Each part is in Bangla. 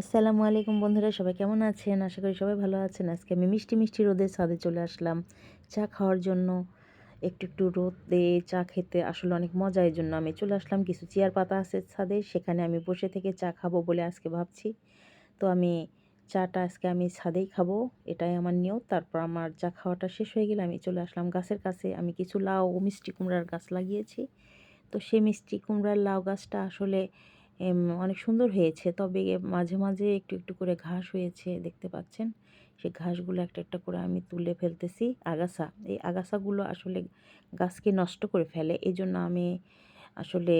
আসসালামু আলাইকুম বন্ধুরা, সবাই কেমন আছেন? আশা করি সবাই ভালো আছেন। আজকে আমি মিষ্টি মিষ্টি রোদের ছাদে চলে আসলাম চা খাওয়ার জন্য। একটু একটু রোদে চা খেতে আসলে অনেক মজা। এই জন্য আমি চলে আসলাম। কিছু চেয়ার পাতা আছে ছাদে, সেখানে আমি বসে থেকে চা খাবো বলে আজকে ভাবছি। তো আমি চাটা আজকে আমি ছাদেই খাবো, এটাই আমার নিয়ত। তারপর আমার চা খাওয়াটা শেষ হয়ে গেলে আমি চলে আসলাম গাছের কাছে। আমি কিছু লাউ ও মিষ্টি কুমড়ার গাছ লাগিয়েছি। তো সেই মিষ্টি কুমড়ার লাউ গাছটা আসলে অনেক সুন্দর হয়েছে, তবে মাঝে মাঝে একটু একটু করে ঘাস হয়েছে, দেখতে পাচ্ছেন। সেই ঘাসগুলো একটা একটা করে আমি তুলে ফেলতেছি। আগাছা, এই আগাছাগুলো আসলে গাছকে নষ্ট করে ফেলে। এই জন্য আমি আসলে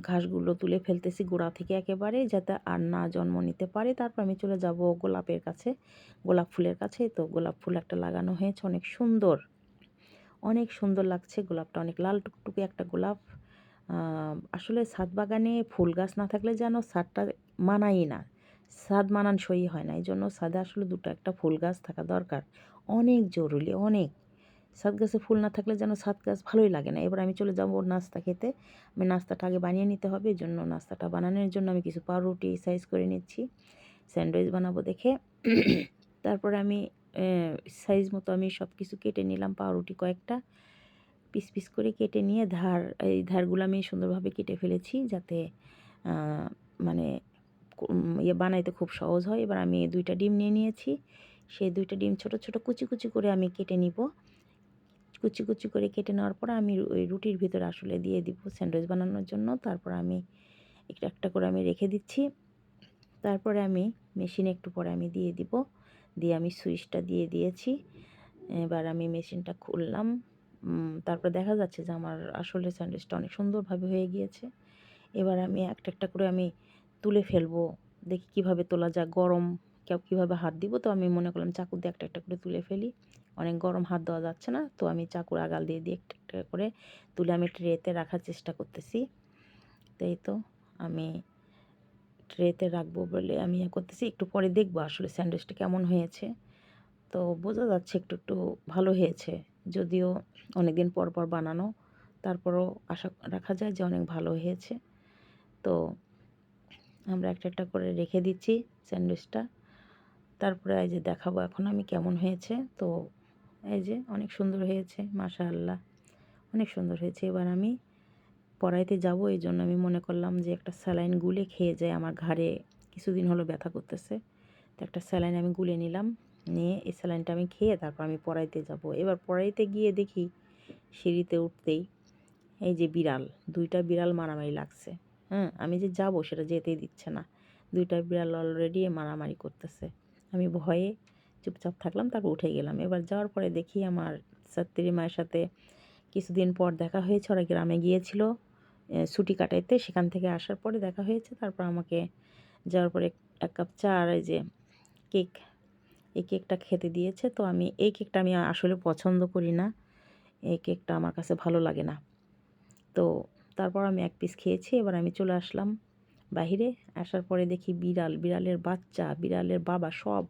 ঘাসগুলো তুলে ফেলতেছি গোড়া থেকে একেবারে, যাতে আর না জন্ম নিতে পারে। তারপর আমি চলে যাব গোলাপের কাছে, গোলাপ ফুলের কাছে। তো গোলাপ ফুল একটা লাগানো হয়েছে, অনেক সুন্দর, অনেক সুন্দর লাগছে গোলাপটা, অনেক লাল টুকটুকে একটা গোলাপ। আসলে ছাদ বাগানে ফুল গাছ না থাকলে যেন ছাদটা মানায়ই না, ছাদ মানানসই হয় না। এই জন্য ছাদে আসলে দুটো একটা ফুল গাছ থাকা দরকার, অনেক জরুরি, অনেক। ছাদ গাছে ফুল না থাকলে যেন ছাদ গাছ ভালোই লাগে না। এবার আমি চলে যাব নাস্তা খেতে। আমি নাস্তাটা আগে বানিয়ে নিতে হবে। এই জন্য নাস্তাটা বানানোর জন্য আমি কিছু পাউরুটি সাইজ করে নিচ্ছি, স্যান্ডউইচ বানাবো দেখে। তারপরে আমি সাইজ মতো আমি সব কিছু কেটে নিলাম, পাউরুটি কয়েকটা পিস পিস করে কেটে নিয়ে এই ধারগুলো আমি সুন্দরভাবে কেটে ফেলেছি, যাতে মানে বানাইতে খুব সহজ হয়। এবার আমি 2টা ডিম নিয়ে নিয়েছি। সেই 2টা ডিম ছোট ছোট কুচি কুচি করে আমি কেটে নিব। কুচি কুচি করে কেটে নেওয়ার পর আমি ওই রুটির ভিতরে আসলে দিয়ে দিব স্যান্ডউইচ বানানোর জন্য। তারপর আমি একটা একটা করে আমি রেখে দিচ্ছি। তারপরে আমি মেশিনে একটু পরে আমি দিয়ে দিব। দিয়ে আমি সুইচটা দিয়ে দিয়েছি। এবার আমি মেশিনটা খুললাম। তারপর দেখা যাচ্ছে যে আমার আসলে স্যান্ডউইচটা অনেক সুন্দরভাবে হয়ে গিয়েছে। এবার আমি একটা একটা করে আমি তুলে ফেলবো। দেখি কিভাবে তোলা যায়, গরম কীভাবে হাত দিব। তো আমি মনে করলাম চাকু দিয়ে একটা একটা করে তুলে ফেলি। অনেক গরম, হাত দেওয়া যাচ্ছে না। তো আমি চাকুর আগাল দিয়ে দিয়ে একটা একটা করে তুলে আমি ট্রেতে রাখার চেষ্টা করতেছি। তাই তো আমি ট্রেতে রাখবো বলে আমি করতেছি। একটু পরে দেখবো আসলে স্যান্ডউইচটা কেমন হয়েছে। তো বোঝা যাচ্ছে একটু একটু ভালো হয়েছে, যদিও অনেক দিন পর পর বানানো, তারপরও আশা রাখা যায় যে অনেক ভালো হয়েছে। তো আমরা একটা একটা করে রেখে দিচ্ছি স্যান্ডউইচটা। তারপরে এই যে দেখাবো এখন আমি কেমন হয়েছে। তো এই যে অনেক সুন্দর হয়েছে, মাশাআল্লাহ, অনেক সুন্দর হয়েছে। এবার আমি পড়াইতে যাব, এই জন্য আমি মনে করলাম যে একটা স্যালাইন গুলে খেয়ে যায়, আমার ঘাড়ে কিছুদিন হলো ব্যথা করতেছে। তো একটা স্যালাইন আমি গুলে নিলাম, নিয়ে এই স্যালাইনটা আমি খেয়ে তারপর আমি পড়াইতে যাব। এবার পড়াইতে গিয়ে দেখি সিঁড়িতে উঠতেই এই যে বিড়াল, 2টা বিড়াল মারামারি লাগছে। হ্যাঁ, আমি যে যাব সেটা যেতেই দিচ্ছে না। 2টা বিড়াল অলরেডি মারামারি করতেছে। আমি ভয়ে চুপচাপ থাকলাম, তারপর উঠে গেলাম। এবার যাওয়ার পরে দেখি আমার ছাত্রী মায়ের সাথে কিছুদিন পর দেখা হয়েছে। ওরা গ্রামে গিয়েছিল ছুটি কাটাইতে, সেখান থেকে আসার পরে দেখা হয়েছে। তারপর আমাকে যাওয়ার পরে 1 কাপ চা আর এই যে কেক, এই কেকটা খেতে দিয়েছে। তো আমি এই কেকটা আমি আসলে পছন্দ করি না, এই কেকটা আমার কাছে ভালো লাগে না। তো তারপর আমি 1 পিস খেয়েছি। এবার আমি চলে আসলাম বাহিরে। আসার পরে দেখি বিড়াল, বিড়ালের বাচ্চা, বিড়ালের বাবা সব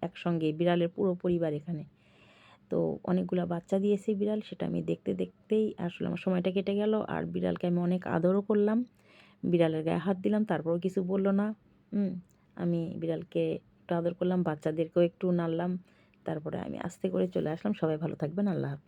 একসঙ্গে, বিড়ালের পুরো পরিবার এখানে। তো অনেকগুলা বাচ্চা দিয়েছে বিড়াল, সেটা আমি দেখতে দেখতেই আসলে আমার সময়টা কেটে গেল। আর বিড়ালকে আমি অনেক আদরও করলাম, বিড়ালের গায়ে হাত দিলাম, তারপরেও কিছু বলল না। আমি বিড়ালকে একটু আদর করলাম, বাচ্চাদেরকেও একটু নাড়লাম। তারপরে আমি আস্তে করে চলে আসলাম। সবাই ভালো থাকবেন, আল্লাহ হাফেজ।